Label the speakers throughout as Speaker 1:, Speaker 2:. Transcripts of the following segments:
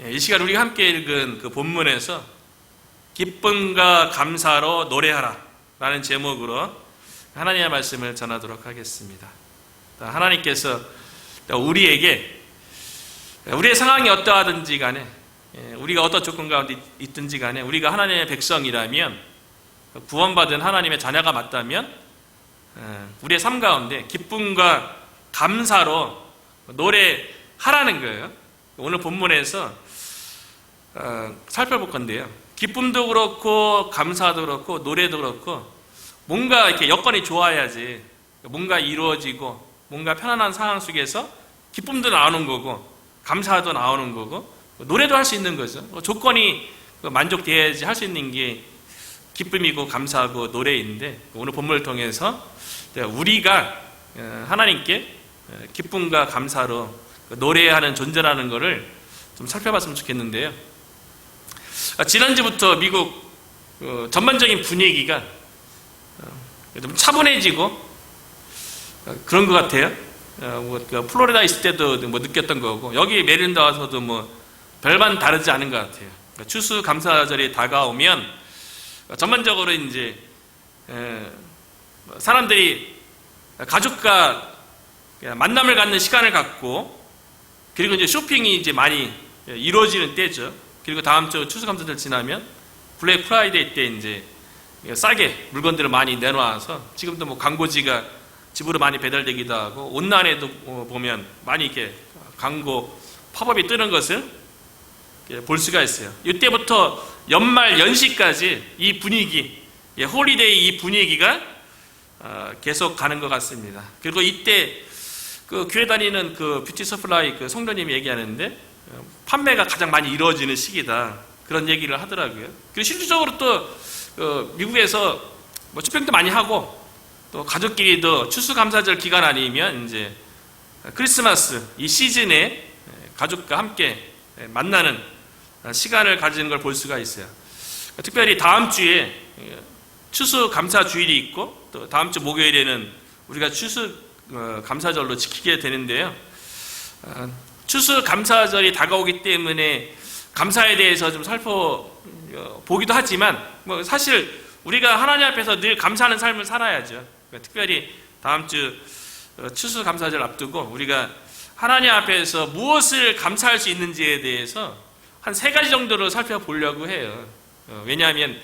Speaker 1: 이 시간 우리가 함께 읽은 그 본문에서 기쁨과 감사로 노래하라 라는 제목으로 하나님의 말씀을 전하도록 하겠습니다. 하나님께서 우리에게 우리의 상황이 어떠하든지 간에 우리가 어떤 조건 가운데 있든지 간에 우리가 하나님의 백성이라면 구원받은 하나님의 자녀가 맞다면 우리의 삶 가운데 기쁨과 감사로 노래하라는 거예요. 오늘 본문에서 살펴볼 건데요. 기쁨도 그렇고 감사도 그렇고 노래도 그렇고 뭔가 이렇게 여건이 좋아야지 뭔가 이루어지고 뭔가 편안한 상황 속에서 기쁨도 나오는 거고 감사도 나오는 거고 노래도 할 수 있는 거죠. 조건이 만족돼야지 할 수 있는 게 기쁨이고 감사하고 노래인데 오늘 본문을 통해서 우리가 하나님께 기쁨과 감사로 노래하는 존재라는 것을 좀 살펴봤으면 좋겠는데요. 지난주부터 미국 전반적인 분위기가 좀 차분해지고 그런 것 같아요. 플로리다 있을 때도 느꼈던 거고 여기 메릴랜드 와서도 별반 다르지 않은 것 같아요. 추수감사절이 다가오면 전반적으로 이제 사람들이 가족과 만남을 갖는 시간을 갖고 그리고 이제 쇼핑이 이제 많이 이루어지는 때죠. 그리고 다음 주 추수감사절 지나면 블랙 프라이데이 때 이제 싸게 물건들을 많이 내놓아서 지금도 광고지가 집으로 많이 배달되기도 하고 온라인에도 보면 많이 이렇게 광고 팝업이 뜨는 것을 볼 수가 있어요. 이때부터 연말 연시까지 이 분위기, 홀리데이 이 분위기가 계속 가는 것 같습니다. 그리고 이때 그 교회 다니는 그 뷰티 서플라이 그 성도님이 얘기하는데 판매가 가장 많이 이루어지는 시기다 그런 얘기를 하더라고요. 그리고 실질적으로 또 미국에서 쇼핑도 많이 하고 또 가족끼리도 추수감사절 기간 아니면 이제 크리스마스 이 시즌에 가족과 함께 만나는 시간을 가지는 걸 볼 수가 있어요. 특별히 다음 주에 추수감사주일이 있고 또 다음 주 목요일에는 우리가 추수감사절로 지키게 되는데요. 추수감사절이 다가오기 때문에 감사에 대해서 좀 살펴보기도 하지만 사실 우리가 하나님 앞에서 늘 감사하는 삶을 살아야죠. 특별히 다음 주 추수감사절 앞두고 우리가 하나님 앞에서 무엇을 감사할 수 있는지에 대해서 한 3가지 정도로 살펴보려고 해요. 왜냐하면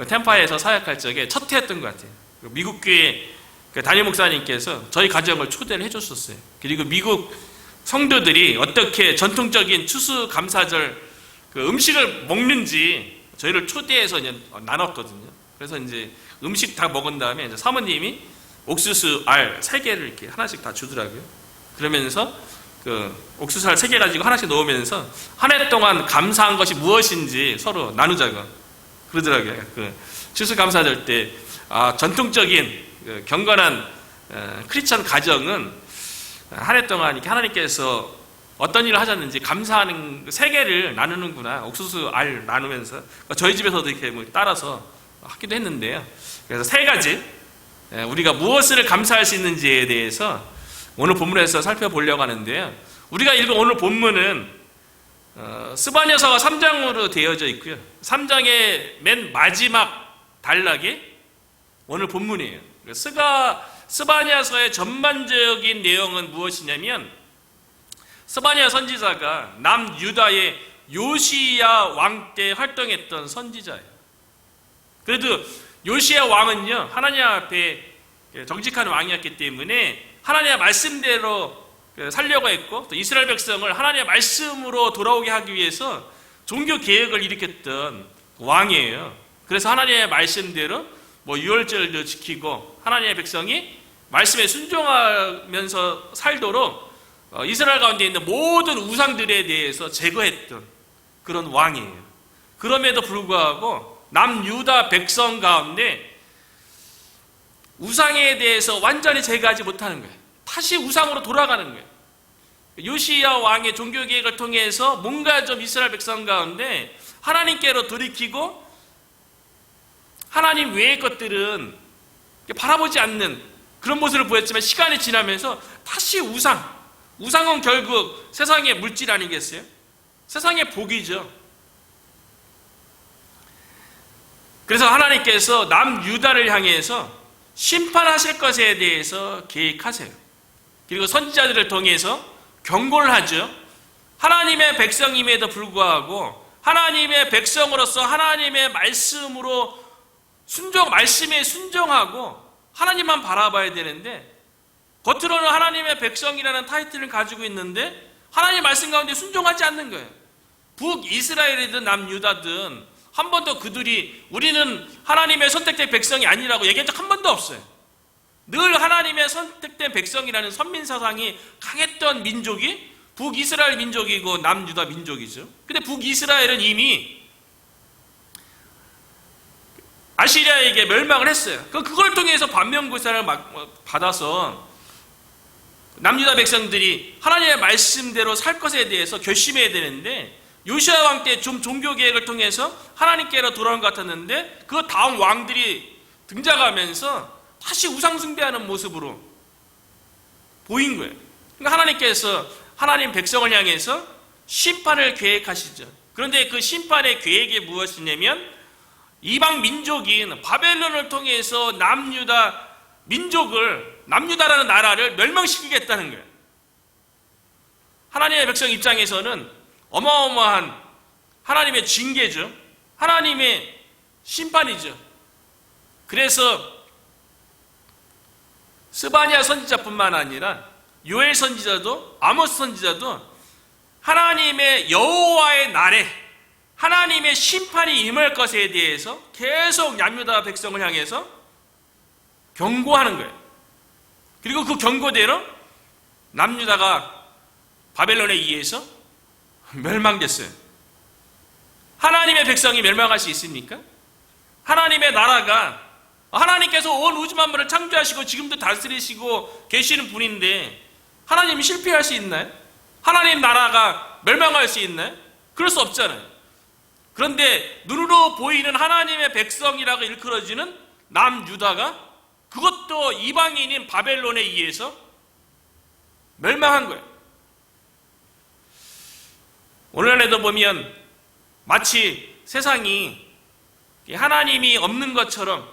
Speaker 1: 템파에서 사역할 적에 첫 해였던 것 같아요. 미국 교회 담임 목사님께서 저희 가정을 초대를 해줬었어요. 그리고 미국 성도들이 어떻게 전통적인 추수감사절 음식을 먹는지 저희를 초대해서 이제 나눴거든요. 그래서 이제 음식 다 먹은 다음에 이제 사모님이 옥수수 알 3개를 이렇게 하나씩 다 주더라고요. 그러면서 옥수수 알 3개 가지고 하나씩 넣으면서 한 해 동안 감사한 것이 무엇인지 서로 나누자고 그러더라고요. 추수감사절 때 전통적인 경건한 크리스천 가정은 한 해 동안 이렇게 하나님께서 어떤 일을 하셨는지 감사하는 3개를 나누는구나. 옥수수 알 나누면서 저희 집에서도 이렇게 따라서 하기도 했는데요. 그래서 3가지 우리가 무엇을 감사할 수 있는지에 대해서 오늘 본문에서 살펴보려고 하는데요. 우리가 읽은 오늘 본문은 스바냐서가 3장으로 되어져 있고요. 3장의 맨 마지막 단락이 오늘 본문이에요. 스바냐서의 전반적인 내용은 무엇이냐면 스바냐 선지자가 남유다의 요시야 왕 때 활동했던 선지자예요. 그래도 요시야 왕은요 하나님 앞에 정직한 왕이었기 때문에 하나님의 말씀대로 살려고 했고 또 이스라엘 백성을 하나님의 말씀으로 돌아오게 하기 위해서 종교 개혁을 일으켰던 왕이에요. 그래서 하나님의 말씀대로 유월절도 지키고 하나님의 백성이 말씀에 순종하면서 살도록 이스라엘 가운데 있는 모든 우상들에 대해서 제거했던 그런 왕이에요. 그럼에도 불구하고 남유다 백성 가운데 우상에 대해서 완전히 제거하지 못하는 거예요. 다시 우상으로 돌아가는 거예요. 요시야 왕의 종교개혁을 통해서 뭔가 좀 이스라엘 백성 가운데 하나님께로 돌이키고 하나님 외의 것들은 바라보지 않는 그런 모습을 보였지만 시간이 지나면서 다시 우상은 결국 세상의 물질 아니겠어요? 세상의 복이죠. 그래서 하나님께서 남유다를 향해서 심판하실 것에 대해서 계획하세요. 그리고 선지자들을 통해서 경고를 하죠. 하나님의 백성임에도 불구하고 하나님의 백성으로서 하나님의 말씀으로 말씀에 순종하고 하나님만 바라봐야 되는데, 겉으로는 하나님의 백성이라는 타이틀을 가지고 있는데 하나님 말씀 가운데 순종하지 않는 거예요. 북이스라엘이든 남유다든 한 번도 그들이 우리는 하나님의 선택된 백성이 아니라고 얘기한 적 한 번도 없어요. 늘 하나님의 선택된 백성이라는 선민사상이 강했던 민족이 북이스라엘 민족이고 남유다 민족이죠. 근데 북이스라엘은 이미 아시리아에게 멸망을 했어요. 그걸 통해서 반면교사를 받아서 남유다 백성들이 하나님의 말씀대로 살 것에 대해서 결심해야 되는데, 요시아 왕 때 좀 종교 개혁을 통해서 하나님께로 돌아온 것 같았는데 그 다음 왕들이 등장하면서 다시 우상 숭배하는 모습으로 보인 거예요. 그러니까 하나님께서 하나님 백성을 향해서 심판을 계획하시죠. 그런데 그 심판의 계획이 무엇이냐면 이방 민족인 바벨론을 통해서 남유다 민족을, 남유다라는 나라를 멸망시키겠다는 거예요. 하나님의 백성 입장에서는 어마어마한 하나님의 징계죠. 하나님의 심판이죠. 그래서 스바냐 선지자뿐만 아니라 요엘 선지자도 아모스 선지자도 하나님의 여호와의 날에 하나님의 심판이 임할 것에 대해서 계속 남유다 백성을 향해서 경고하는 거예요. 그리고 그 경고대로 남유다가 바벨론에 의해서 멸망됐어요. 하나님의 백성이 멸망할 수 있습니까? 하나님의 나라가, 하나님께서 온 우주 만물을 창조하시고 지금도 다스리시고 계시는 분인데 하나님이 실패할 수 있나요? 하나님 나라가 멸망할 수 있나요? 그럴 수 없잖아요. 그런데 눈으로 보이는 하나님의 백성이라고 일컬어지는 남유다가 그것도 이방인인 바벨론에 의해서 멸망한 거예요. 오늘날에도 보면 마치 세상이 하나님이 없는 것처럼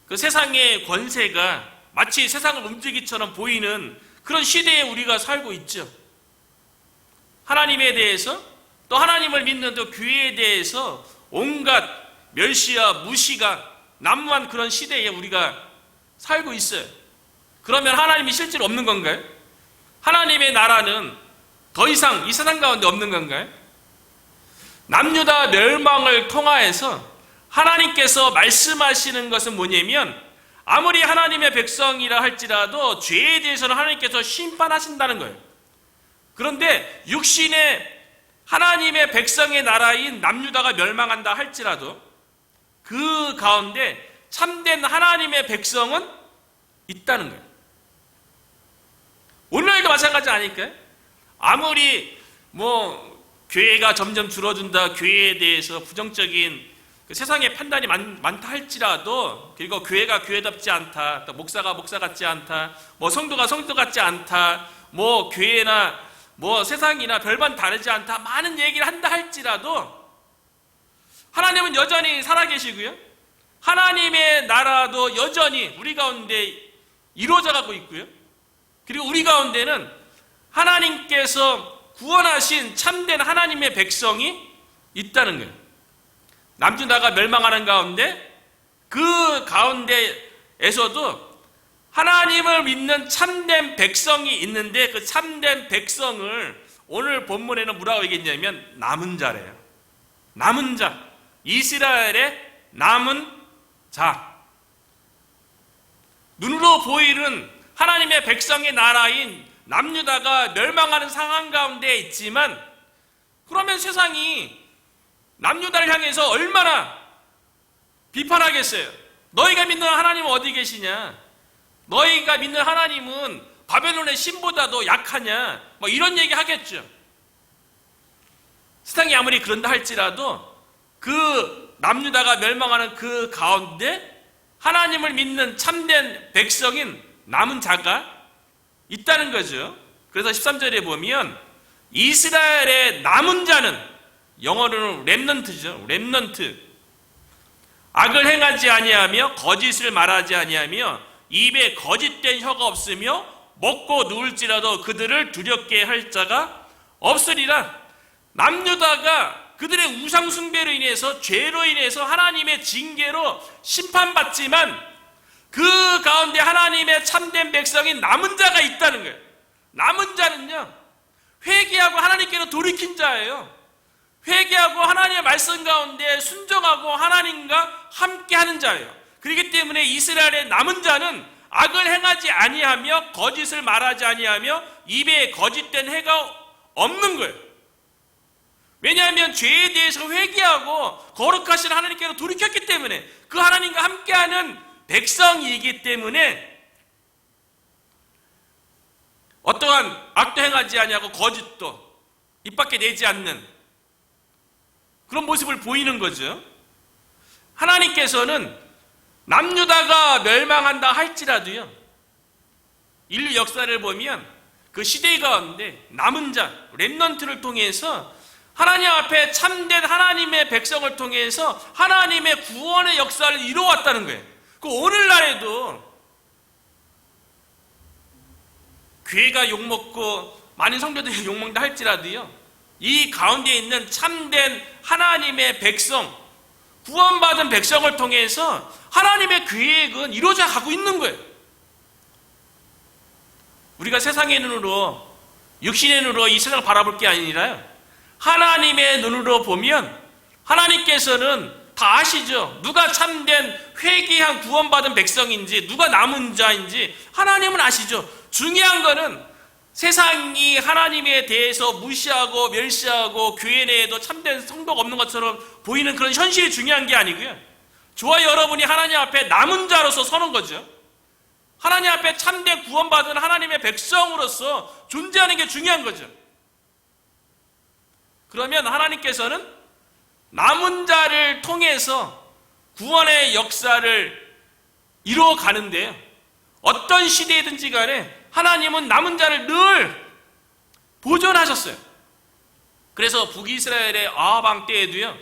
Speaker 1: 그 세상의 권세가 마치 세상을 움직이처럼 보이는 그런 시대에 우리가 살고 있죠. 하나님에 대해서 또 하나님을 믿는 또 교회에 대해서 온갖 멸시와 무시가 난무한 그런 시대에 우리가 살고 있어요. 그러면 하나님이 실제로 없는 건가요? 하나님의 나라는 더 이상 이 세상 가운데 없는 건가요? 남유다 멸망을 통하여서 하나님께서 말씀하시는 것은 뭐냐면 아무리 하나님의 백성이라 할지라도 죄에 대해서는 하나님께서 심판하신다는 거예요. 그런데 육신의 하나님의 백성의 나라인 남유다가 멸망한다 할지라도 그 가운데 참된 하나님의 백성은 있다는 거예요. 오늘날도 마찬가지 아닐까요? 아무리 교회가 점점 줄어든다, 교회에 대해서 부정적인 세상의 판단이 많다 할지라도, 그리고 교회가 교회답지 않다, 또 목사가 목사 같지 않다, 성도가 성도 같지 않다, 교회나 세상이나 별반 다르지 않다, 많은 얘기를 한다 할지라도 하나님은 여전히 살아계시고요, 하나님의 나라도 여전히 우리 가운데 이루어져 가고 있고요, 그리고 우리 가운데는 하나님께서 구원하신 참된 하나님의 백성이 있다는 거예요. 남유다가 멸망하는 가운데 그 가운데에서도 하나님을 믿는 참된 백성이 있는데 그 참된 백성을 오늘 본문에는 뭐라고 얘기했냐면 남은 자래요. 남은 자, 이스라엘의 남은 자. 눈으로 보이는 하나님의 백성의 나라인 남유다가 멸망하는 상황 가운데 있지만, 그러면 세상이 남유다를 향해서 얼마나 비판하겠어요? 너희가 믿는 하나님은 어디 계시냐? 너희가 믿는 하나님은 바벨론의 신보다도 약하냐? 이런 얘기 하겠죠. 세상이 아무리 그런다 할지라도 그 남유다가 멸망하는 그 가운데 하나님을 믿는 참된 백성인 남은 자가 있다는 거죠. 그래서 13절에 보면 이스라엘의 남은 자는, 영어로는 렘넌트죠. 렘넌트. 악을 행하지 아니하며 거짓을 말하지 아니하며 입에 거짓된 혀가 없으며 먹고 누울지라도 그들을 두렵게 할 자가 없으리라. 남유다가 그들의 우상 숭배로 인해서, 죄로 인해서 하나님의 징계로 심판받지만 그 가운데 하나님의 참된 백성인 남은 자가 있다는 거예요. 남은 자는요, 회개하고 하나님께로 돌이킨 자예요. 회개하고 하나님의 말씀 가운데 순종하고 하나님과 함께하는 자예요. 그렇기 때문에 이스라엘의 남은 자는 악을 행하지 아니하며 거짓을 말하지 아니하며 입에 거짓된 해가 없는 거예요. 왜냐하면 죄에 대해서 회개하고 거룩하신 하나님께로 돌이켰기 때문에, 그 하나님과 함께하는 백성이기 때문에 어떠한 악도 행하지 아니하고 거짓도 입 밖에 내지 않는 그런 모습을 보이는 거죠. 하나님께서는 남유다가 멸망한다 할지라도요, 인류 역사를 보면 그 시대 가운데 남은 자, 렘넌트를 통해서 하나님 앞에 참된 하나님의 백성을 통해서 하나님의 구원의 역사를 이루어왔다는 거예요. 그 오늘날에도 교회가 욕먹고 많은 성도들이 욕먹는다 할지라도요, 이 가운데 있는 참된 하나님의 백성, 구원받은 백성을 통해서 하나님의 계획은 이루어져 가고 있는 거예요. 우리가 세상의 눈으로, 육신의 눈으로 이 세상을 바라볼 게 아니라요, 하나님의 눈으로 보면 하나님께서는 다 아시죠. 누가 참된 회개한 구원받은 백성인지, 누가 남은 자인지 하나님은 아시죠. 중요한 거는 세상이 하나님에 대해서 무시하고 멸시하고 교회 내에도 참된 성도가 없는 것처럼 보이는 그런 현실이 중요한 게 아니고요, 저와 여러분이 하나님 앞에 남은 자로서 서는 거죠. 하나님 앞에 참된 구원받은 하나님의 백성으로서 존재하는 게 중요한 거죠. 그러면 하나님께서는 남은 자를 통해서 구원의 역사를 이루어 가는데요, 어떤 시대이든지 간에 하나님은 남은 자를 늘 보존하셨어요. 그래서 북이스라엘의 아합 왕 때에도요,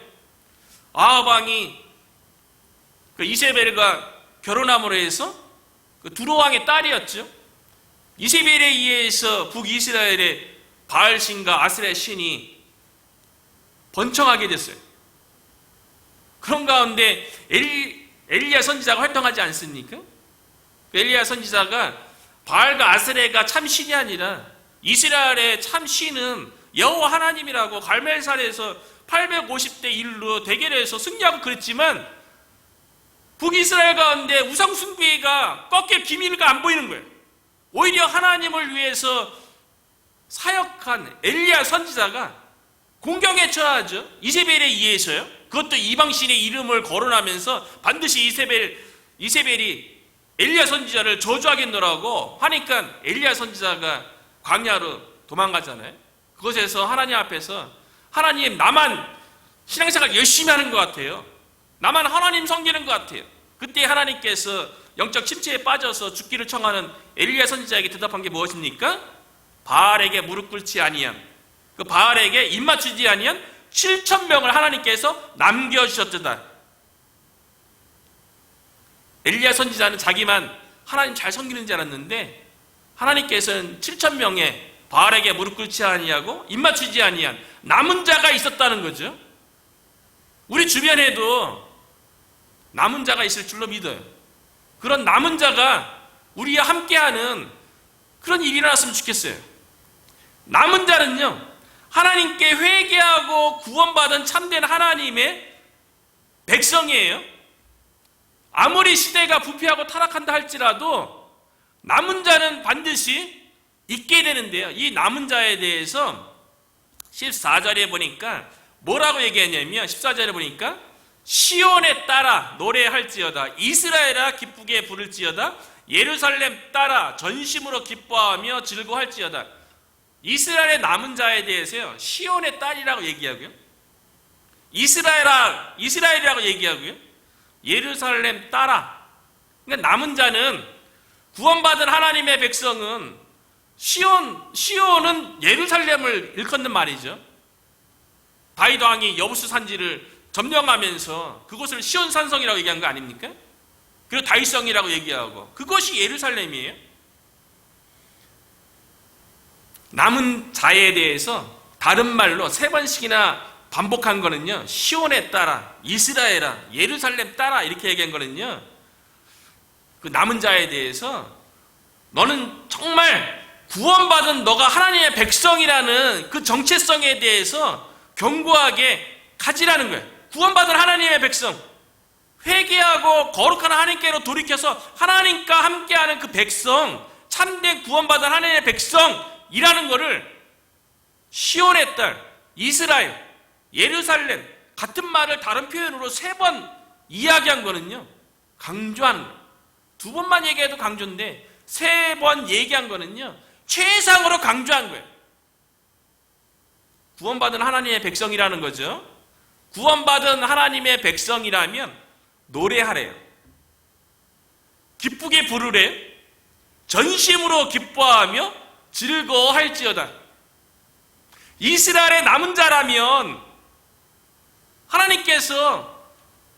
Speaker 1: 아합 왕이 그 이세벨과 결혼함으로 해서 그 두로 왕의 딸이었죠. 이세벨에 의해서 북이스라엘의 바알신과 아스레 신이 번창하게 됐어요. 그런 가운데 엘리야 선지자가 활동하지 않습니까? 엘리야 선지자가 바알과 아스레가 참 신이 아니라 이스라엘의 참 신은 여호와 하나님이라고 갈멜산에서 850대 1로 대결해서 승리하고 그랬지만, 북이스라엘 가운데 우상 숭배가 꺾일 기미가 안 보이는 거예요. 오히려 하나님을 위해서 사역한 엘리야 선지자가 공경에 처하죠. 이세벨에 의해서요. 그것도 이방신의 이름을 거론하면서 반드시 이세벨이 엘리야 선지자를 저주하겠노라고 하니까 엘리야 선지자가 광야로 도망가잖아요. 그곳에서 하나님 앞에서, 하나님, 나만 신앙생활 열심히 하는 것 같아요. 나만 하나님 섬기는 것 같아요. 그때 하나님께서 영적 침체에 빠져서 죽기를 청하는 엘리야 선지자에게 대답한 게 무엇입니까? 바알에게 무릎 꿇지 아니한, 그 바알에게 입 맞추지 아니한 7,000명을 하나님께서 남겨주셨다. 엘리야 선지자는 자기만 하나님 잘 섬기는 줄 알았는데, 하나님께서는 7,000명의 바알에게 무릎 꿇지 아니하고 입 맞추지 아니한 남은 자가 있었다는 거죠. 우리 주변에도 남은 자가 있을 줄로 믿어요. 그런 남은 자가 우리와 함께하는 그런 일이 일어났으면 좋겠어요. 남은 자는요, 하나님께 회개하고 구원받은 참된 하나님의 백성이에요. 아무리 시대가 부패하고 타락한다 할지라도 남은 자는 반드시 있게 되는데요, 이 남은 자에 대해서 14절에 보니까 뭐라고 얘기했냐면, 14절에 보니까 시온에 따라 노래할지어다, 이스라엘아 기쁘게 부를지어다, 예루살렘 따라 전심으로 기뻐하며 즐거워할지어다. 이스라엘의 남은 자에 대해서요, 시온의 딸이라고 얘기하고요, 이스라엘이라고 얘기하고요, 예루살렘 따라. 그러니까 남은 자는, 구원받은 하나님의 백성은 시온은 예루살렘을 일컫는 말이죠. 다윗 왕이 여부스 산지를 점령하면서 그곳을 시온 산성이라고 얘기한 거 아닙니까? 그리고 다윗성이라고 얘기하고 그것이 예루살렘이에요. 남은 자에 대해서 다른 말로 3번씩이나 반복한 거는요, 시온에 따라, 이스라엘아, 예루살렘 따라 이렇게 얘기한 거는요, 그 남은 자에 대해서 너는 정말 구원받은 너가 하나님의 백성이라는 그 정체성에 대해서 견고하게 가지라는 거예요. 구원받은 하나님의 백성, 회개하고 거룩한 하나님께로 돌이켜서 하나님과 함께하는 그 백성, 참된 구원받은 하나님의 백성이라는 것을 시온의 딸, 이스라엘, 예루살렘 같은 말을 다른 표현으로 3번 이야기한 거는요, 강조하는 거예요. 2번만 얘기해도 강조인데 3번 얘기한 거는요, 최상으로 강조한 거예요. 구원받은 하나님의 백성이라는 거죠. 구원받은 하나님의 백성이라면 노래하래요. 기쁘게 부르래요. 전심으로 기뻐하며 즐거워할지어다. 이스라엘의 남은 자라면 하나님께서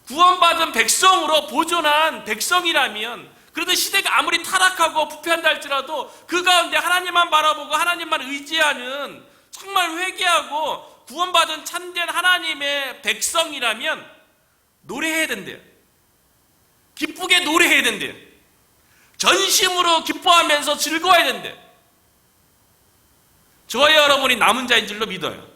Speaker 1: 구원받은 백성으로 보존한 백성이라면, 그래도 시대가 아무리 타락하고 부패한다 할지라도 그 가운데 하나님만 바라보고 하나님만 의지하는 정말 회개하고 구원받은 참된 하나님의 백성이라면 노래해야 된대요. 기쁘게 노래해야 된대요. 전심으로 기뻐하면서 즐거워야 된대요. 저와 여러분이 남은 자인 줄로 믿어요.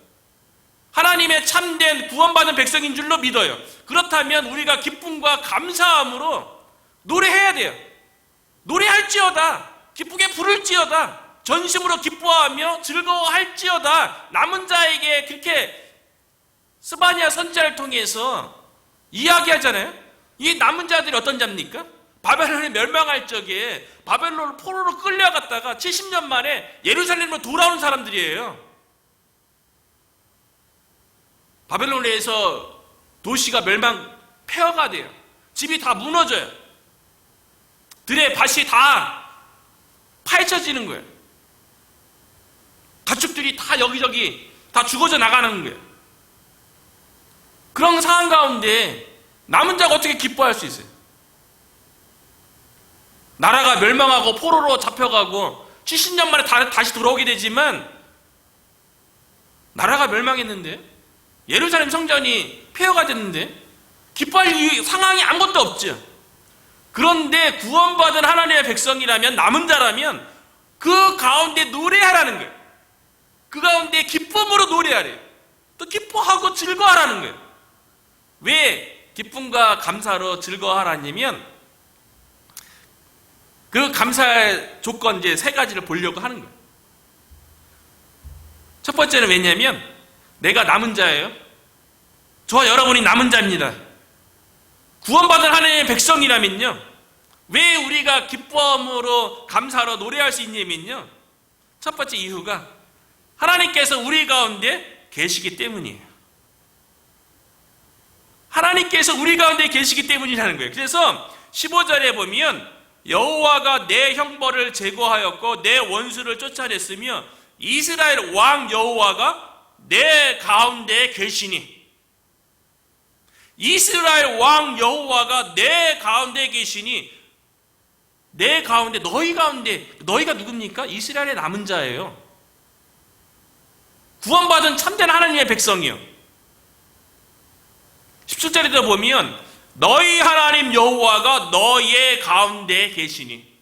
Speaker 1: 하나님의 참된 구원받은 백성인 줄로 믿어요. 그렇다면 우리가 기쁨과 감사함으로 노래해야 돼요. 노래할지어다, 기쁘게 부를지어다, 전심으로 기뻐하며 즐거워할지어다. 남은 자에게 그렇게 스바냐 선지자를 통해서 이야기하잖아요. 이 남은 자들이 어떤 자입니까? 바벨론이 멸망할 적에 바벨론을 포로로 끌려갔다가 70년 만에 예루살렘으로 돌아오는 사람들이에요. 바벨론에서 도시가 폐허가 돼요. 집이 다 무너져요. 들의 밭이 다 파헤쳐지는 거예요. 가축들이 다 여기저기 다 죽어져 나가는 거예요. 그런 상황 가운데 남은 자가 어떻게 기뻐할 수 있어요? 나라가 멸망하고 포로로 잡혀가고 70년 만에 다시 돌아오게 되지만 나라가 멸망했는데, 예루살렘 성전이 폐허가 됐는데 기뻐할 상황이 아무것도 없죠. 그런데 구원받은 하나님의 백성이라면, 남은 자라면 그 가운데 노래하라는 거예요. 그 가운데 기쁨으로 노래하래요. 또 기뻐하고 즐거워하라는 거예요. 왜 기쁨과 감사로 즐거워하라냐면, 그 감사의 조건 이제 3가지를 보려고 하는 거예요. 첫 번째는 왜냐면 내가 남은 자예요. 저와 여러분이 남은 자입니다. 구원받은 하나님의 백성이라면요, 왜 우리가 기쁨으로 감사로 노래할 수 있냐면요, 첫 번째 이유가 하나님께서 우리 가운데 계시기 때문이에요. 하나님께서 우리 가운데 계시기 때문이라는 거예요. 그래서 15절에 보면 여호와가 내 형벌을 제거하였고 내 원수를 쫓아냈으며 이스라엘 왕 여호와가 내 가운데 계시니, 이스라엘 왕 여호와가 내 가운데 계시니, 내 가운데, 너희 가운데, 너희가 누굽니까? 이스라엘의 남은 자예요. 구원받은 참된 하나님의 백성이요. 17절에도 보면 너희 하나님 여호와가 너희의 가운데 계시니,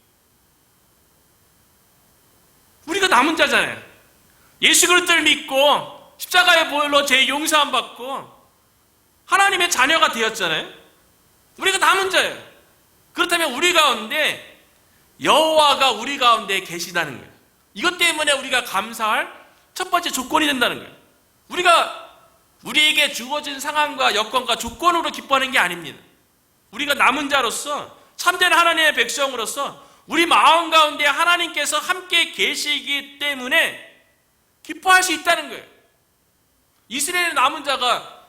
Speaker 1: 우리가 남은 자잖아요. 예수 그리스도를 믿고 십자가의 보혈로 죄 용서함 받고 하나님의 자녀가 되었잖아요. 우리가 남은 자예요. 그렇다면 우리 가운데 여호와가 우리 가운데 계시다는 거예요. 이것 때문에 우리가 감사할 첫 번째 조건이 된다는 거예요. 우리에게 주어진 상황과 여건과 조건으로 기뻐하는 게 아닙니다. 우리가 남은 자로서, 참된 하나님의 백성으로서 우리 마음 가운데 하나님께서 함께 계시기 때문에 기뻐할 수 있다는 거예요. 이스라엘의 남은 자가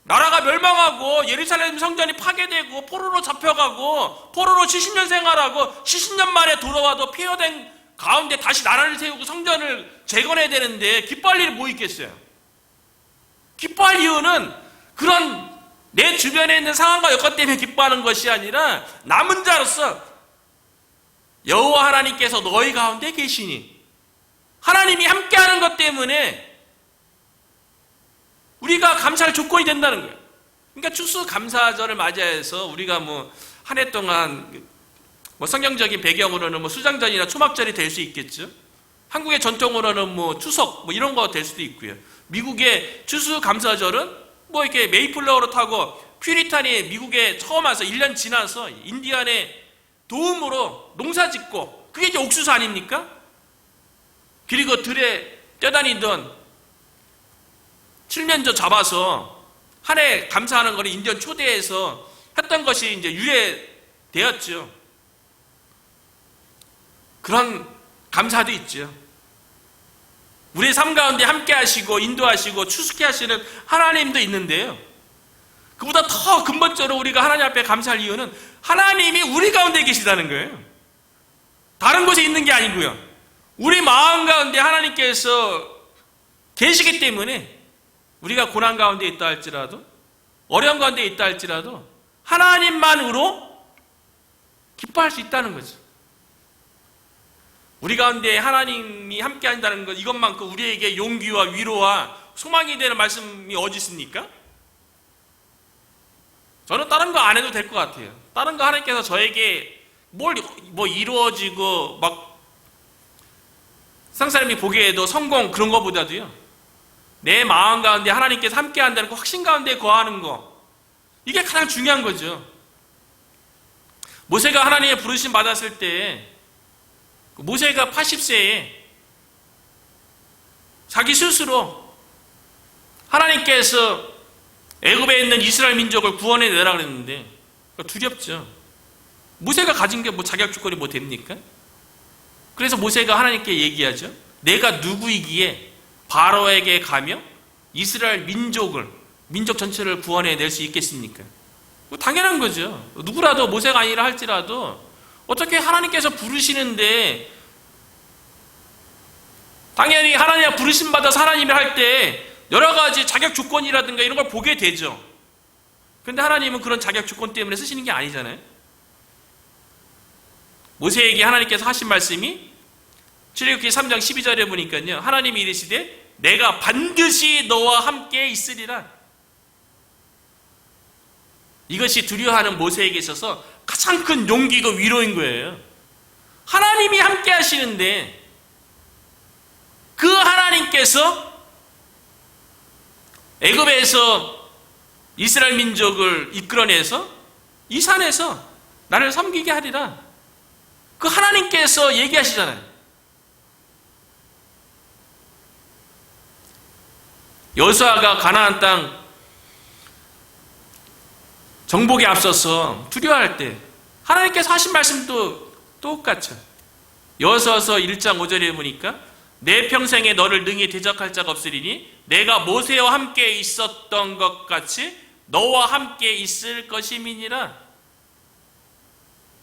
Speaker 1: 나라가 멸망하고 예루살렘 성전이 파괴되고 포로로 잡혀가고 포로로 70년 생활하고 70년 만에 돌아와도 폐허된 가운데 다시 나라를 세우고 성전을 재건해야 되는데 기뻐할 일이 뭐 있겠어요? 기뻐할 이유는 그런 내 주변에 있는 상황과 여건 때문에 기뻐하는 것이 아니라 남은 자로서 여호와 하나님께서 너희 가운데 계시니 하나님이 함께하는 것 때문에 우리가 감사할 조건이 된다는 거예요. 그러니까 추수감사절을 맞이해서 우리가 뭐 한 해 동안 뭐 성경적인 배경으로는 뭐 수장절이나 초막절이 될 수 있겠죠. 한국의 전통으로는 뭐 추석 뭐 이런 거 될 수도 있고요. 미국의 추수감사절은 뭐 이렇게 메이플라워를 타고 퓨리탄이 미국에 처음 와서 1년 지나서 인디안의 도움으로 농사 짓고 그게 이제 옥수수 아닙니까? 그리고 들에 뛰어다니던 칠면조 잡아서 한 해 감사하는 거를 인디언 초대해서 했던 것이 이제 유래되었죠. 그런 감사도 있죠. 우리의 삶 가운데 함께 하시고 인도하시고 추스케 하시는 하나님도 있는데요. 그보다 더 근본적으로 우리가 하나님 앞에 감사할 이유는 하나님이 우리 가운데 계시다는 거예요. 다른 곳에 있는 게 아니고요. 우리 마음 가운데 하나님께서 계시기 때문에 우리가 고난 가운데 있다 할지라도 어려운 가운데 있다 할지라도 하나님만으로 기뻐할 수 있다는 거죠. 우리 가운데 하나님이 함께 한다는 것, 이것만큼 우리에게 용기와 위로와 소망이 되는 말씀이 어디 있습니까? 저는 다른 거 안 해도 될 것 같아요. 다른 거 하나님께서 저에게 뭐 이루어지고 막 상사람이 보기에도 성공 그런 것보다도요, 내 마음 가운데 하나님께서 함께 한다는 그 확신 가운데 거하는 거, 이게 가장 중요한 거죠. 모세가 하나님의 부르심 받았을 때 모세가 80세에 자기 스스로 하나님께서 애굽에 있는 이스라엘 민족을 구원해 내라 그랬는데 두렵죠. 모세가 가진 게 뭐 자격 조건이 뭐 됩니까? 그래서 모세가 하나님께 얘기하죠. 내가 누구이기에 바로에게 가며 이스라엘 민족 전체를 구원해 낼 수 있겠습니까? 당연한 거죠. 누구라도 모세가 아니라 할지라도 어떻게 하나님께서 부르시는데 당연히 하나님 부르심 받아서 하나님이 할 때 여러 가지 자격 조건이라든가 이런 걸 보게 되죠. 그런데 하나님은 그런 자격 조건 때문에 쓰시는 게 아니잖아요. 모세에게 하나님께서 하신 말씀이 출애굽기 3장 12절에 보니까요, 하나님이 이르시되 내가 반드시 너와 함께 있으리라. 이것이 두려워하는 모세에게 있어서 가장 큰 용기고 위로인 거예요. 하나님이 함께 하시는데 그 하나님께서 애굽에서 이스라엘 민족을 이끌어내서 이 산에서 나를 섬기게 하리라. 그 하나님께서 얘기하시잖아요. 여호수아가 가나안 땅 정복에 앞서서 두려워할 때 하나님께서 하신 말씀도 똑같죠. 여호수아서 1장 5절에 보니까 내 평생에 너를 능히 대적할 자가 없으리니 내가 모세와 함께 있었던 것 같이 너와 함께 있을 것임이니라.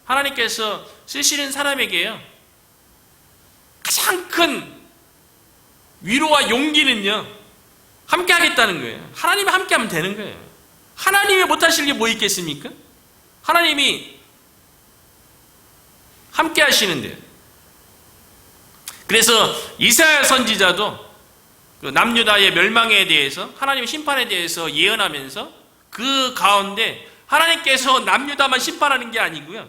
Speaker 1: 하나님께서 쓰시는 사람에게요, 가장 큰 위로와 용기는요, 함께 하겠다는 거예요. 하나님이 함께 하면 되는 거예요. 하나님이 못하실 게 뭐 있겠습니까? 하나님이 함께 하시는데. 그래서 이사야 선지자도 그 남유다의 멸망에 대해서, 하나님의 심판에 대해서 예언하면서 그 가운데 하나님께서 남유다만 심판하는 게 아니고요,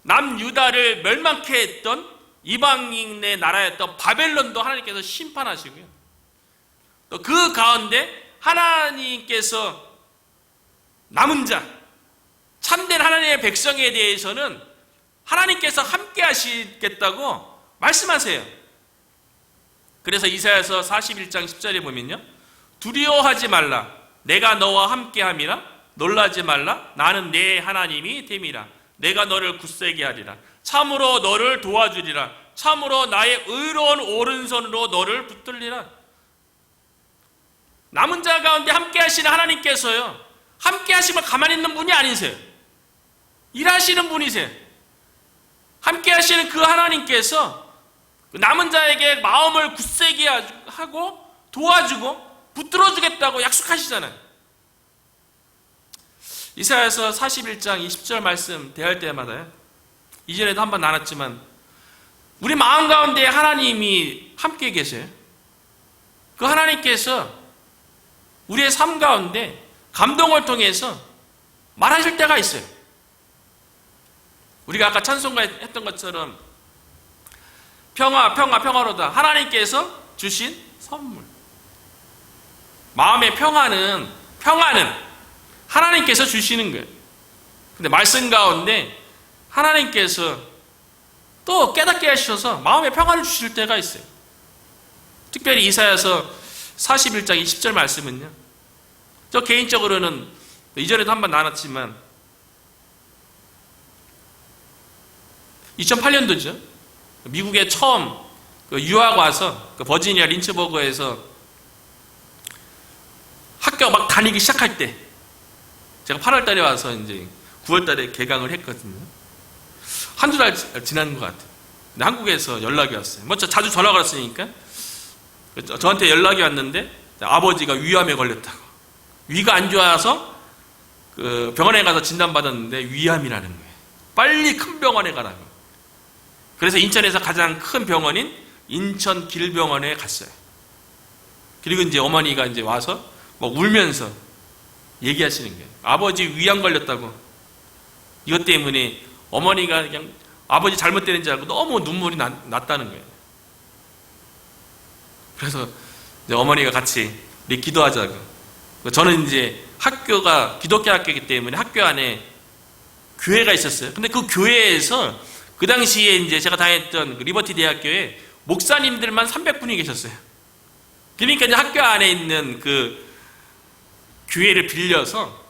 Speaker 1: 남유다를 멸망케 했던 이방인의 나라였던 바벨론도 하나님께서 심판하시고요, 또 그 가운데 하나님께서 남은 자, 참된 하나님의 백성에 대해서는 하나님께서 함께 하시겠다고 말씀하세요. 그래서 이사야서 41장 10절에 보면요, 두려워하지 말라, 내가 너와 함께 함이라, 놀라지 말라, 나는 내 하나님이 됨이라, 내가 너를 굳세게 하리라, 참으로 너를 도와주리라, 참으로 나의 의로운 오른손으로 너를 붙들리라. 남은 자 가운데 함께 하시는 하나님께서요, 함께 하시면 가만히 있는 분이 아니세요. 일하시는 분이세요. 함께 하시는 그 하나님께서 남은 자에게 마음을 굳세게 하고 도와주고 붙들어주겠다고 약속하시잖아요. 이사야서 41장 20절 말씀 대할 때마다요, 이전에도 한번 나눴지만 우리 마음 가운데 하나님이 함께 계세요. 그 하나님께서 우리의 삶 가운데 감동을 통해서 말하실 때가 있어요. 우리가 아까 찬송가 했던 것처럼 평화, 평화, 평화로다. 하나님께서 주신 선물. 마음의 평화는 하나님께서 주시는 거예요. 근데 말씀 가운데 하나님께서 또 깨닫게 하셔서 마음의 평화를 주실 때가 있어요. 특별히 이사야서 41장 20절 말씀은요, 저 개인적으로는 이전에도 한번 나눴지만 2008년도죠. 미국에 처음 유학 와서 버지니아 린츠버그에서 학교 막 다니기 시작할 때, 제가 8월 달에 와서 이제 9월 달에 개강을 했거든요. 한두 달 지난 것 같아요. 근데 한국에서 연락이 왔어요. 먼저 자주 전화가 왔으니까 저한테 연락이 왔는데 아버지가 위암에 걸렸다고. 위가 안 좋아서 그 병원에 가서 진단받았는데 위암이라는 거예요. 빨리 큰 병원에 가라고. 그래서 인천에서 가장 큰 병원인 인천길병원에 갔어요. 그리고 이제 어머니가 이제 와서 뭐 울면서 얘기하시는 거예요. 아버지 위암 걸렸다고. 이것 때문에 어머니가 그냥 아버지 잘못되는 줄 알고 너무 눈물이 났다는 거예요. 그래서 이제 어머니가 같이 우리 기도하자고. 저는 이제 학교가 기독교 학교이기 때문에 학교 안에 교회가 있었어요. 근데 그 교회에서 그 당시에 이제 제가 다녔던 그 리버티 대학교에 목사님들만 300분이 계셨어요. 그러니까 이제 학교 안에 있는 그 교회를 빌려서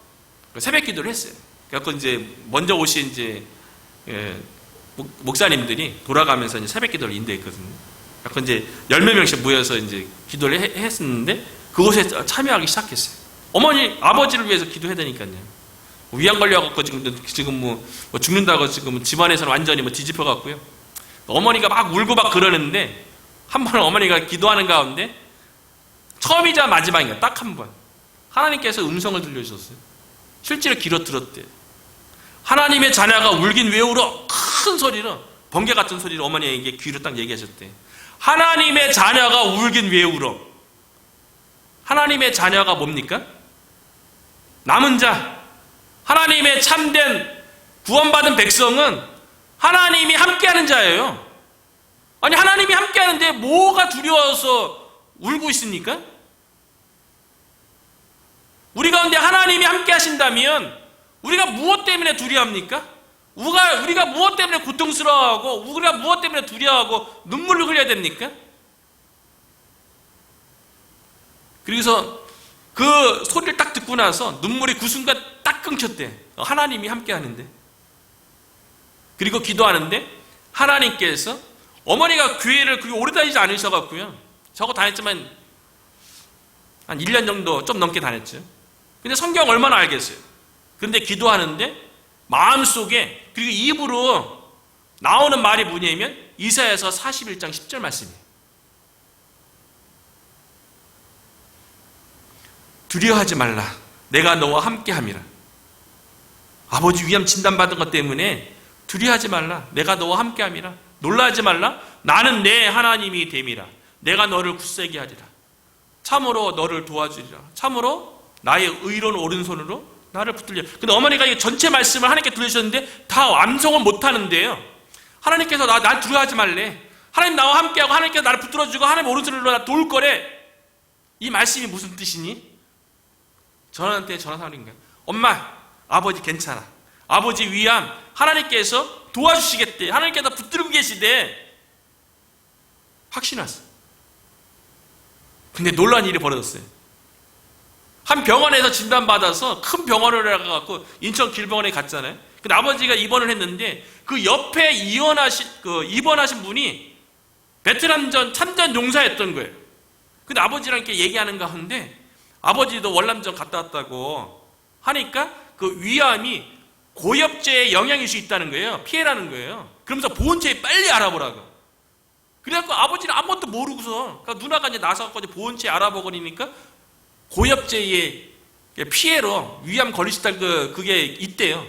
Speaker 1: 새벽 기도를 했어요. 그래서 이제 먼저 오신 이제 목사님들이 돌아가면서 이제 새벽 기도를 인도했거든요. 그래서 이제 10몇 명씩 모여서 이제 기도를 했었는데 그곳에 참여하기 시작했어요. 어머니, 아버지를 위해서 기도해야 되니까요. 위암 걸려갖고 지금 뭐 죽는다고 지금 집안에서는 완전히 뭐 뒤집혀 갖고요. 어머니가 막 울고 막 그러는데 한 번 어머니가 기도하는 가운데 처음이자 마지막인가 딱 한 번 하나님께서 음성을 들려주셨어요. 실제로 귀로 들었대요. 하나님의 자녀가 울긴 왜 울어? 큰 소리로, 번개 같은 소리로 어머니에게 귀로 딱 얘기하셨대. 하나님의 자녀가 울긴 왜 울어? 하나님의 자녀가 뭡니까? 남은 자, 하나님의 참된 구원받은 백성은 하나님이 함께하는 자예요. 아니 하나님이 함께하는데 뭐가 두려워서 울고 있습니까? 우리 가운데 하나님이 함께 하신다면 우리가 무엇 때문에 두려워합니까? 우리가 무엇 때문에 고통스러워하고 우리가 무엇 때문에 두려워하고 눈물을 흘려야 됩니까? 그래서 그 소리를 딱 듣고 나서 눈물이 그 순간 딱 끊겼대. 하나님이 함께 하는데. 그리고 기도하는데 하나님께서 어머니가 교회를 그렇게 오래 다니지 않으셔갖고요. 저거 다녔지만 한 1년 정도 좀 넘게 다녔죠. 근데 성경 얼마나 알겠어요. 그런데 기도하는데 마음속에 그리고 입으로 나오는 말이 뭐냐면 이사야서 41장 10절 말씀이에요. 두려워하지 말라. 내가 너와 함께함이라. 아버지 위암 진단받은 것 때문에 두려워하지 말라. 내가 너와 함께함이라. 놀라지 말라. 나는 내 하나님이 됨이라. 내가 너를 굳세게 하리라. 참으로 너를 도와주리라. 참으로 나의 의로운 오른손으로 나를 붙들리라. 근데 어머니가 이 전체 말씀을 하나님께 들으셨는데 다 암송을 못하는데요. 하나님께서 날 두려워하지 말래. 하나님 나와 함께하고 하나님께서 나를 붙들어주고 하나님 오른손으로 나 도울 거래. 이 말씀이 무슨 뜻이니? 저한테 전화가 오는 거예요. 엄마, 아버지 괜찮아. 아버지 위암 하나님께서 도와주시겠대. 하나님께서 붙들고 계시대. 확신 왔어. 근데 놀라운 일이 벌어졌어요. 한 병원에서 진단받아서 큰 병원을 가갖고 인천 길병원에 갔잖아요. 근데 아버지가 입원을 했는데 그 옆에 입원하신 분이 베트남전 참전 용사였던 거예요. 근데 아버지랑 이렇게 얘기하는 가운데 아버지도 월남전 갔다 왔다고 하니까 그 위암이 고엽제에 영향일 수 있다는 거예요. 피해라는 거예요. 그러면서 보온체에 빨리 알아보라고. 그래갖고 아버지는 아무것도 모르고서, 그러니까 누나가 이제 나서갖고 이제 보온죄 알아보니까 고엽죄의 피해로 위암 걸리셨다 그게 있대요.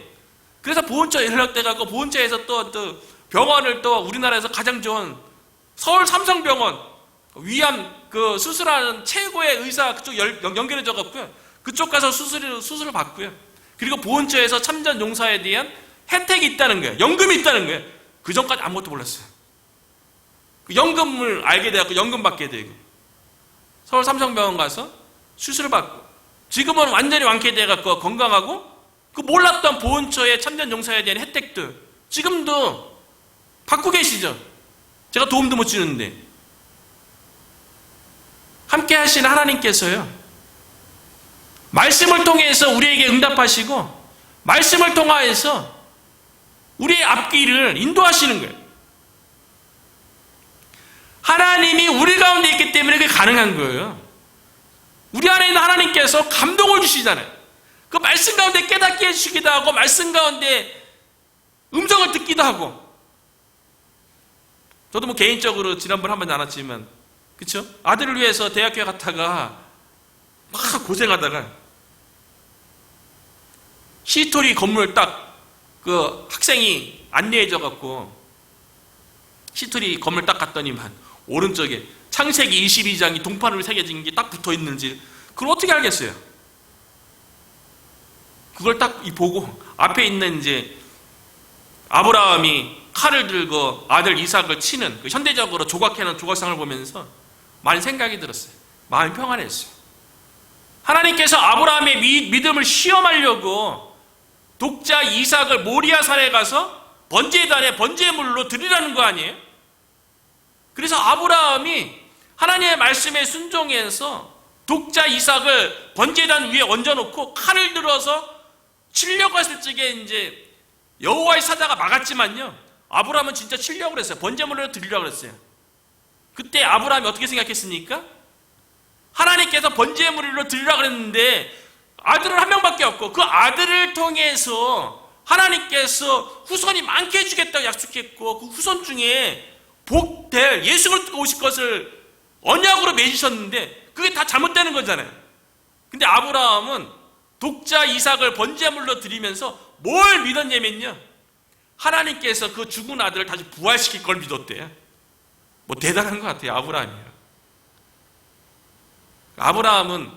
Speaker 1: 그래서 보온죄 연락돼갖고 보온죄에서 또 병원을 또 우리나라에서 가장 좋은 서울 삼성병원 위암 그 수술하는 최고의 의사 그쪽 연결해져 갖고요. 그쪽 가서 수술을 받고요. 그리고 보온죄에서 참전 용사에 대한 혜택이 있다는 거예요. 연금이 있다는 거예요. 그 전까지 아무것도 몰랐어요. 그 연금을 알게 돼갖고 연금 받게 되고 서울 삼성병원 가서 수술을 받고 지금은 완전히 완쾌돼갖고 건강하고 그 몰랐던 보온처의 참전 용사에 대한 혜택들 지금도 받고 계시죠. 제가 도움도 못 주는데 함께 하시는 하나님께서요 말씀을 통해서 우리에게 응답하시고 말씀을 통하여서 우리의 앞길을 인도하시는 거예요. 하나님이 우리 가운데 있기 때문에 그게 가능한 거예요. 우리 안에 있는 하나님께서 감동을 주시잖아요. 그 말씀 가운데 깨닫게 해주시기도 하고 말씀 가운데 음성을 듣기도 하고. 저도 뭐 개인적으로 지난번에 한번 나눴지만 그쵸? 아들을 위해서 대학교에 갔다가 막 고생하다가 시토리 건물 딱 그 학생이 안내해줘 갖고 시토리 건물 딱 갔더니만 오른쪽에 창세기 22장이 동판으로 새겨진 게 딱 붙어 있는지 그걸 어떻게 알겠어요? 그걸 딱 보고 앞에 있는 이제 아브라함이 칼을 들고 아들 이삭을 치는 그 현대적으로 조각해놓은 조각상을 보면서 많은 생각이 들었어요. 마음이 평안했어요. 하나님께서 아브라함의 믿음을 시험하려고 독자 이삭을 모리아산에 가서 번제단에 번제물로 드리라는 거 아니에요? 그래서 아브라함이 하나님의 말씀에 순종해서 독자 이삭을 번제단 위에 얹어놓고 칼을 들어서 치려고 했을 적에 이제 여호와의 사자가 막았지만요. 아브라함은 진짜 치려고 그랬어요. 번제물로 드리려고 그랬어요. 그때 아브라함이 어떻게 생각했습니까? 하나님께서 번제물로 드리려고 그랬는데 아들은 한 명밖에 없고 그 아들을 통해서 하나님께서 후손이 많게 해주겠다고 약속했고 그 후손 중에 복될 예수를 오실 것을 언약으로 맺으셨는데 그게 다 잘못되는 거잖아요. 근데 아브라함은 독자 이삭을 번제물로 드리면서 뭘 믿었냐면요. 하나님께서 그 죽은 아들을 다시 부활시킬 걸 믿었대요. 뭐 대단한 것 같아요. 아브라함이요. 아브라함은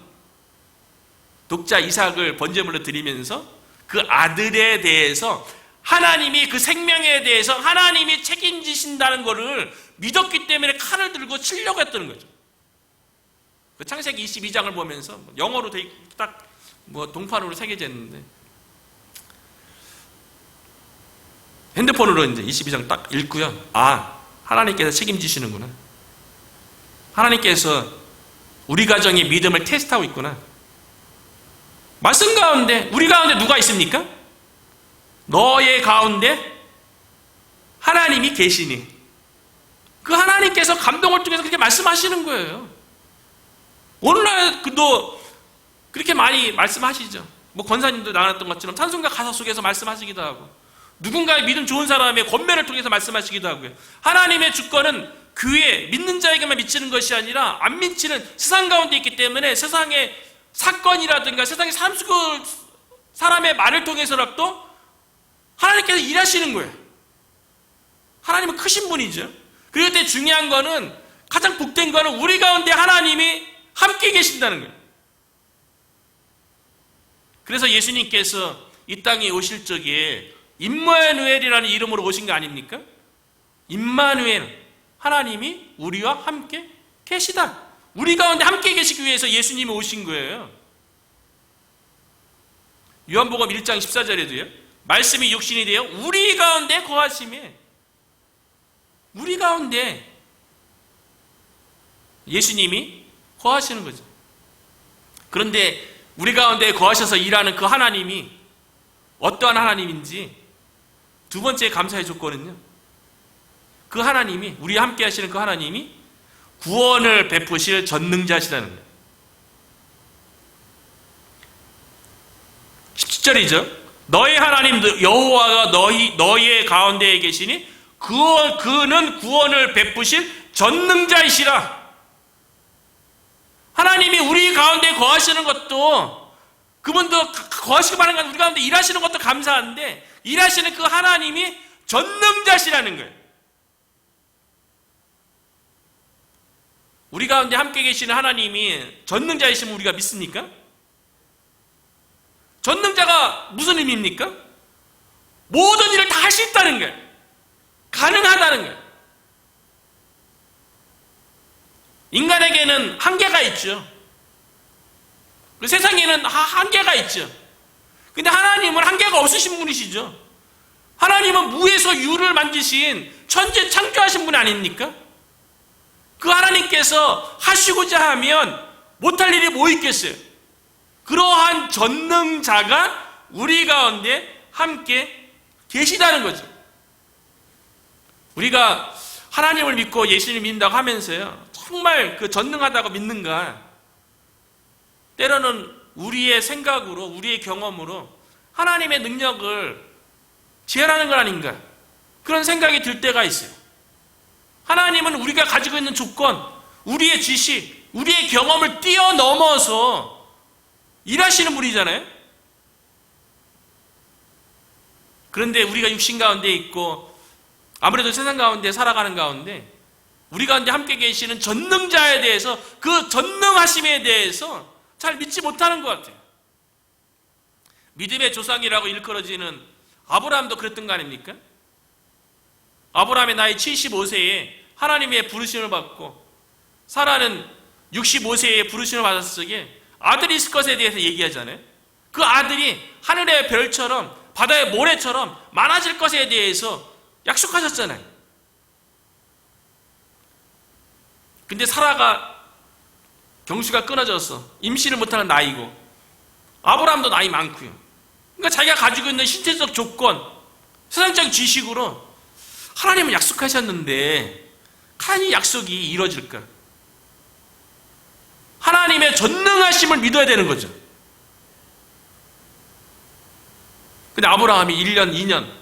Speaker 1: 독자 이삭을 번제물로 드리면서 그 아들에 대해서 하나님이 그 생명에 대해서 하나님이 책임지신다는 것을 믿었기 때문에 칼을 들고 치려고 했다는 거죠. 그 창세기 22장을 보면서 영어로 딱 뭐 동판으로 새겨져 있는데 핸드폰으로 이제 22장 딱 읽고요. 아, 하나님께서 책임지시는구나. 하나님께서 우리 가정의 믿음을 테스트하고 있구나. 말씀 가운데 우리 가운데 누가 있습니까? 너의 가운데 하나님이 계시니 그 하나님께서 감동을 통해서 그렇게 말씀하시는 거예요. 오늘날도 그렇게 많이 말씀하시죠. 뭐 권사님도 나눴던 것처럼 찬송가 가사 속에서 말씀하시기도 하고 누군가의 믿음 좋은 사람의 권면을 통해서 말씀하시기도 하고요. 하나님의 주권은 교회 믿는 자에게만 미치는 것이 아니라 안 미치는 세상 가운데 있기 때문에 세상의 사건이라든가 세상의 삶 속 사람의 말을 통해서라도 하나님께서 일하시는 거예요. 하나님은 크신 분이죠. 그럴 때 중요한 거는 가장 복된 거는 우리 가운데 하나님이 함께 계신다는 거예요. 그래서 예수님께서 이 땅에 오실 적에 임마누엘이라는 이름으로 오신 거 아닙니까? 임마누엘, 하나님이 우리와 함께 계시다. 우리 가운데 함께 계시기 위해서 예수님이 오신 거예요. 요한복음 1장 14절에도요. 말씀이 육신이 되어 우리 가운데 거하심에 우리 가운데 예수님이 거하시는 거죠. 그런데 우리 가운데 거하셔서 일하는 그 하나님이 어떠한 하나님인지 두 번째 감사의 조건은요. 그 하나님이 우리와 함께 하시는 그 하나님이 구원을 베푸실 전능자시라는 거예요. 17절이죠. 너의 하나님 여호와가 너희의 가운데에 계시니 그는 구원을 베푸실 전능자이시라. 하나님이 우리 가운데 거하시는 것도, 그분도 거하시고 바라는 건 우리 가운데 일하시는 것도 감사한데, 일하시는 그 하나님이 전능자시라는 거예요. 우리 가운데 함께 계시는 하나님이 전능자이시면 우리가 믿습니까? 전능자가 무슨 의미입니까? 모든 일을 다 할 수 있다는 거예요. 가능하다는 거예요. 인간에게는 한계가 있죠. 그 세상에는 한계가 있죠. 근데 하나님은 한계가 없으신 분이시죠. 하나님은 무에서 유를 만드신 천재 창조하신 분 아닙니까? 그 하나님께서 하시고자 하면 못할 일이 뭐 있겠어요? 그러한 전능자가 우리 가운데 함께 계시다는 거죠. 우리가 하나님을 믿고 예수님을 믿는다고 하면서요, 정말 그 전능하다고 믿는가? 때로는 우리의 생각으로, 우리의 경험으로 하나님의 능력을 제한하는 건 아닌가? 그런 생각이 들 때가 있어요. 하나님은 우리가 가지고 있는 조건, 우리의 지식, 우리의 경험을 뛰어넘어서 일하시는 분이잖아요. 그런데 우리가 육신 가운데 있고 아무래도 세상 가운데 살아가는 가운데 우리 가운데 함께 계시는 전능자에 대해서, 그 전능하심에 대해서 잘 믿지 못하는 것 같아요. 믿음의 조상이라고 일컬어지는 아브라함도 그랬던 거 아닙니까? 아브라함의 나이 75세에 하나님의 부르심을 받고, 사라는 65세에 부르심을 받았을 적에 아들이 있을 것에 대해서 얘기하잖아요. 그 아들이 하늘의 별처럼 바다의 모래처럼 많아질 것에 대해서 약속하셨잖아요. 근데 사라가 경수가 끊어져서 임신을 못하는 나이고, 아브라함도 나이 많고요. 그러니까 자기가 가지고 있는 신체적 조건, 세상적 지식으로 하나님은 약속하셨는데 하나님 약속이 이루어질까? 하나님의 전능하심을 믿어야 되는 거죠. 근데 아브라함이 1년, 2년,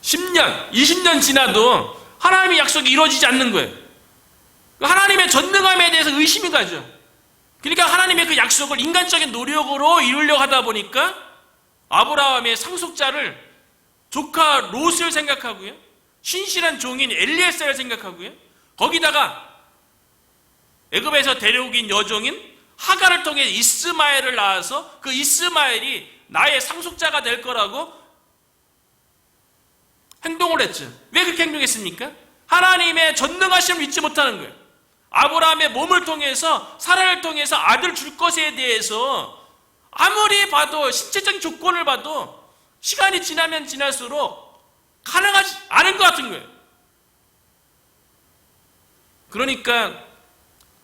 Speaker 1: 10년, 20년 지나도 하나님의 약속이 이루어지지 않는 거예요. 하나님의 전능함에 대해서 의심이 가죠. 그러니까 하나님의 그 약속을 인간적인 노력으로 이루려고 하다 보니까 아브라함의 상속자를 조카 롯을 생각하고요, 신실한 종인 엘리에셀을 생각하고요, 거기다가 애굽에서 데려오긴 여종인 하갈을 통해 이스마엘을 낳아서 그 이스마엘이 나의 상속자가 될 거라고 행동을 했죠. 왜 그렇게 행동했습니까? 하나님의 전능하심을 믿지 못하는 거예요. 아브라함의 몸을 통해서, 사라를 통해서 아들 줄 것에 대해서 아무리 봐도, 신체적인 조건을 봐도 시간이 지나면 지날수록 가능하지 않은 것 같은 거예요. 그러니까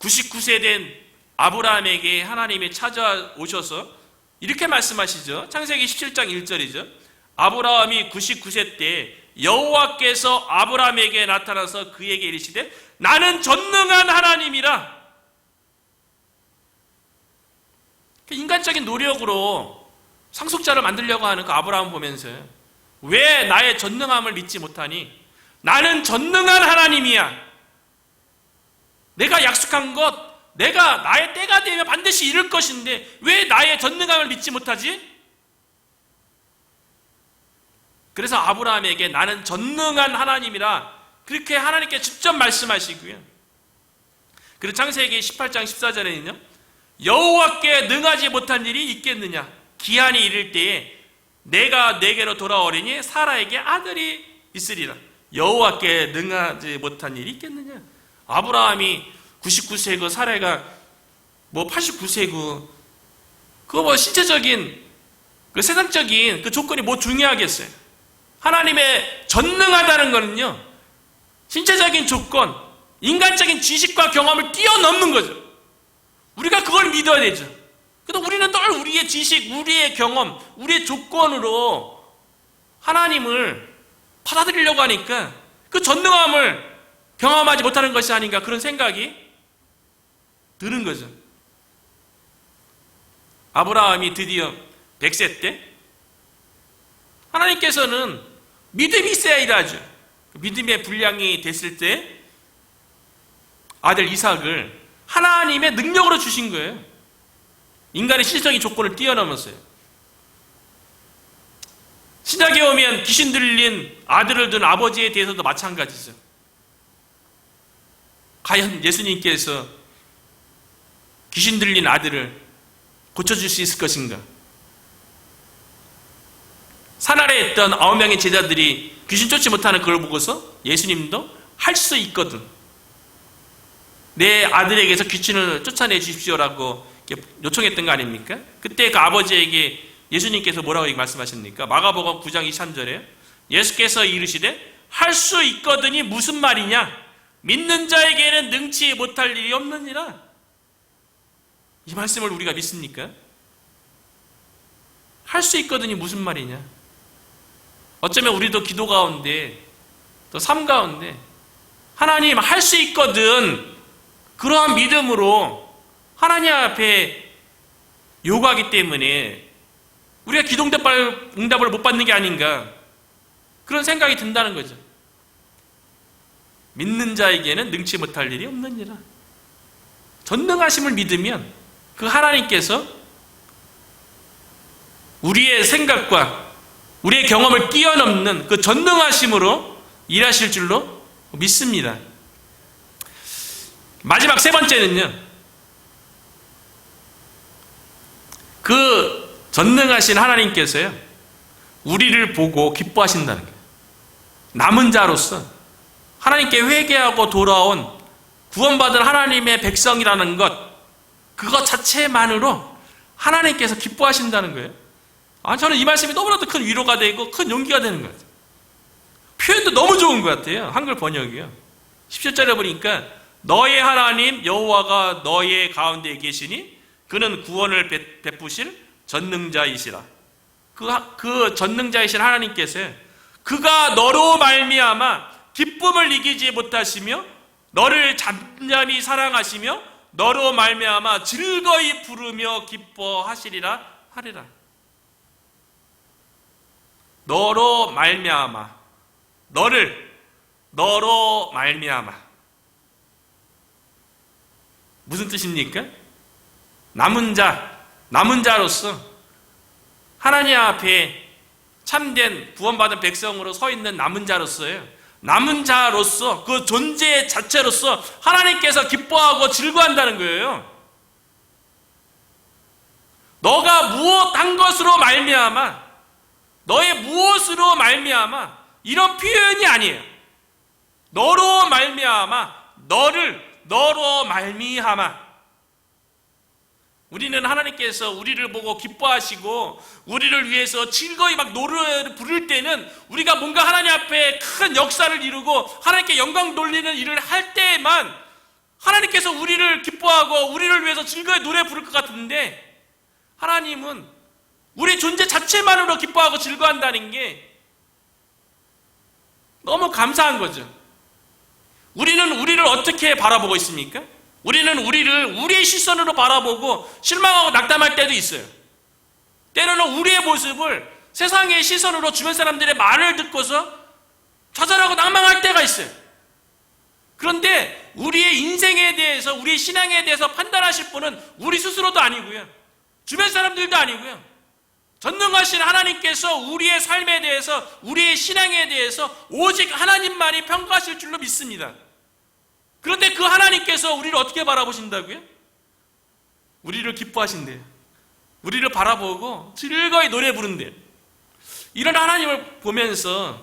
Speaker 1: 99세 된 아브라함에게 하나님이 찾아오셔서 이렇게 말씀하시죠. 창세기 17장 1절이죠. 아브라함이 99세 때 여호와께서 아브라함에게 나타나서 그에게 이르시되 나는 전능한 하나님이라. 인간적인 노력으로 상속자를 만들려고 하는 그 아브라함 보면서 왜 나의 전능함을 믿지 못하니? 나는 전능한 하나님이야. 내가 약속한 것, 내가 나의 때가 되면 반드시 이룰 것인데 왜 나의 전능함을 믿지 못하지? 그래서 아브라함에게 나는 전능한 하나님이라 그렇게 하나님께 직접 말씀하시고요. 그리고 창세기 18장 14절에는요. 여호와께 능하지 못한 일이 있겠느냐? 기한이 이를 때에 내가 내게로 돌아오리니 사라에게 아들이 있으리라. 여호와께 능하지 못한 일이 있겠느냐? 아브라함이 99세고 사라가 뭐 89세고 그거 뭐 신체적인 그 세상적인 그 조건이 뭐 중요하겠어요? 하나님의 전능하다는 거는요, 신체적인 조건, 인간적인 지식과 경험을 뛰어넘는 거죠. 우리가 그걸 믿어야 되죠. 근데 우리는 늘 우리의 지식, 우리의 경험, 우리의 조건으로 하나님을 받아들이려고 하니까 그 전능함을 경험하지 못하는 것이 아닌가, 그런 생각이 드는 거죠. 아브라함이 드디어 100세 때 하나님께서는 믿음이 있어야 일하죠. 믿음의 분량이 됐을 때 아들 이삭을 하나님의 능력으로 주신 거예요. 인간의 실성이 조건을 뛰어넘었어요. 신약에 오면 귀신 들린 아들을 둔 아버지에 대해서도 마찬가지죠. 과연 예수님께서 귀신 들린 아들을 고쳐줄 수 있을 것인가? 산 아래에 있던 9명의 제자들이 귀신 쫓지 못하는 그걸 보고서 예수님도 할 수 있거든, 내 아들에게서 귀신을 쫓아내 주십시오라고 요청했던 거 아닙니까? 그때 그 아버지에게 예수님께서 뭐라고 말씀하십니까? 마가복음 9장 23절에 예수께서 이르시되 할 수 있거든이 무슨 말이냐? 믿는 자에게는 능치 못할 일이 없느니라. 이 말씀을 우리가 믿습니까? 할 수 있거든이 무슨 말이냐? 어쩌면 우리도 기도 가운데 또 삶 가운데 하나님 할 수 있거든, 그러한 믿음으로 하나님 앞에 요구하기 때문에 우리가 기도 응답을 못 받는 게 아닌가, 그런 생각이 든다는 거죠. 믿는 자에게는 능치 못할 일이 없느니라. 전능하심을 믿으면 그 하나님께서 우리의 생각과 우리의 경험을 뛰어넘는 그 전능하심으로 일하실 줄로 믿습니다. 마지막 세 번째는요, 그 전능하신 하나님께서요, 우리를 보고 기뻐하신다는 거예요. 남은 자로서 하나님께 회개하고 돌아온 구원받은 하나님의 백성이라는 것, 그것 자체만으로 하나님께서 기뻐하신다는 거예요. 저는 이 말씀이 너무나도 큰 위로가 되고 큰 용기가 되는 것 같아요. 표현도 너무 좋은 것 같아요. 한글 번역이요. 17절에 보니까 너의 하나님 여호와가 너의 가운데 계시니 그는 구원을 베푸실 전능자이시라. 그 전능자이신 하나님께서 그가 너로 말미암아 기쁨을 이기지 못하시며 너를 잠잠히 사랑하시며 너로 말미암아 즐거이 부르며 기뻐하시리라 하리라. 너로 말미암아, 너로 말미암아, 무슨 뜻입니까? 남은 자로서 하나님 앞에 참된 구원받은 백성으로 서 있는 남은 자로서요. 남은 자로서 그 존재 자체로서 하나님께서 기뻐하고 즐거워한다는 거예요. 너가 무엇한 것으로 말미암아, 너의 무엇으로 말미암아, 이런 표현이 아니에요. 너로 말미암아, 너로 말미암아. 우리는 하나님께서 우리를 보고 기뻐하시고 우리를 위해서 즐거이 막 노래를 부를 때는 우리가 뭔가 하나님 앞에 큰 역사를 이루고 하나님께 영광 돌리는 일을 할 때에만 하나님께서 우리를 기뻐하고 우리를 위해서 즐거이 노래 부를 것 같은데, 하나님은 우리 존재 자체만으로 기뻐하고 즐거워한다는 게 너무 감사한 거죠. 우리는 우리를 어떻게 바라보고 있습니까? 우리는 우리를 우리의 시선으로 바라보고 실망하고 낙담할 때도 있어요. 때로는 우리의 모습을 세상의 시선으로 주변 사람들의 말을 듣고서 좌절하고 낭망할 때가 있어요. 그런데 우리의 인생에 대해서, 우리의 신앙에 대해서 판단하실 분은 우리 스스로도 아니고요, 주변 사람들도 아니고요, 전능하신 하나님께서 우리의 삶에 대해서, 우리의 신앙에 대해서 오직 하나님만이 평가하실 줄로 믿습니다. 그런데 그 하나님께서 우리를 어떻게 바라보신다고요? 우리를 기뻐하신대요. 우리를 바라보고 즐거이 노래 부른대요. 이런 하나님을 보면서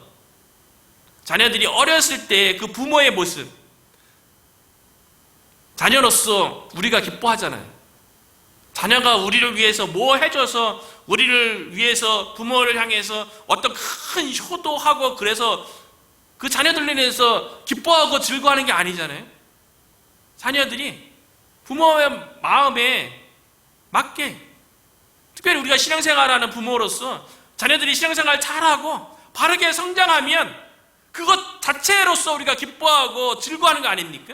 Speaker 1: 자녀들이 어렸을 때 그 부모의 모습, 자녀로서 우리가 기뻐하잖아요. 자녀가 우리를 위해서 뭐 해줘서, 우리를 위해서 부모를 향해서 어떤 큰 효도하고 그래서 그 자녀들로 인해서 기뻐하고 즐거워하는 게 아니잖아요. 자녀들이 부모의 마음에 맞게, 특별히 우리가 신앙생활하는 부모로서 자녀들이 신앙생활 잘하고 바르게 성장하면 그것 자체로서 우리가 기뻐하고 즐거워하는 거 아닙니까?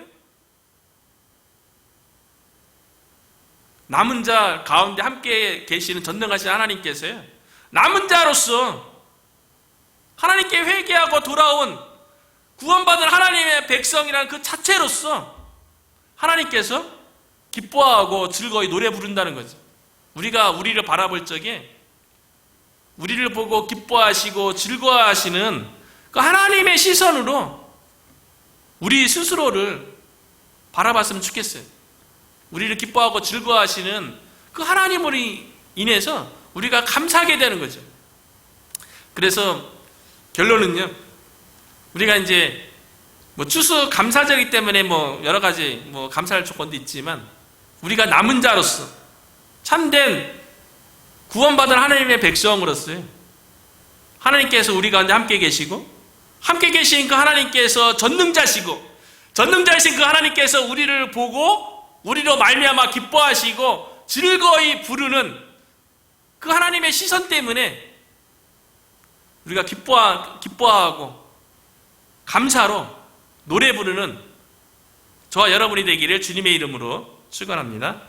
Speaker 1: 남은 자 가운데 함께 계시는 전능하신 하나님께서요, 남은 자로서 하나님께 회개하고 돌아온 구원받은 하나님의 백성이라는 그 자체로서 하나님께서 기뻐하고 즐거이 노래 부른다는 거죠. 우리가 우리를 바라볼 적에 우리를 보고 기뻐하시고 즐거워하시는 그 하나님의 시선으로 우리 스스로를 바라봤으면 좋겠어요. 우리를 기뻐하고 즐거워하시는 그 하나님으로 인해서 우리가 감사하게 되는 거죠. 그래서 결론은요, 우리가 이제 추수 감사절이기 때문에 여러 가지 감사할 조건도 있지만, 우리가 남은 자로서 참된 구원받은 하나님의 백성으로서요, 하나님께서 우리 가운데 함께 계시고, 함께 계신 그 하나님께서 전능자시고, 전능자이신 그 하나님께서 우리를 보고 우리로 말미암아 기뻐하시고 즐거이 부르는 그 하나님의 시선 때문에 우리가 기뻐하고 감사로 노래 부르는 저와 여러분이 되기를 주님의 이름으로 축원합니다.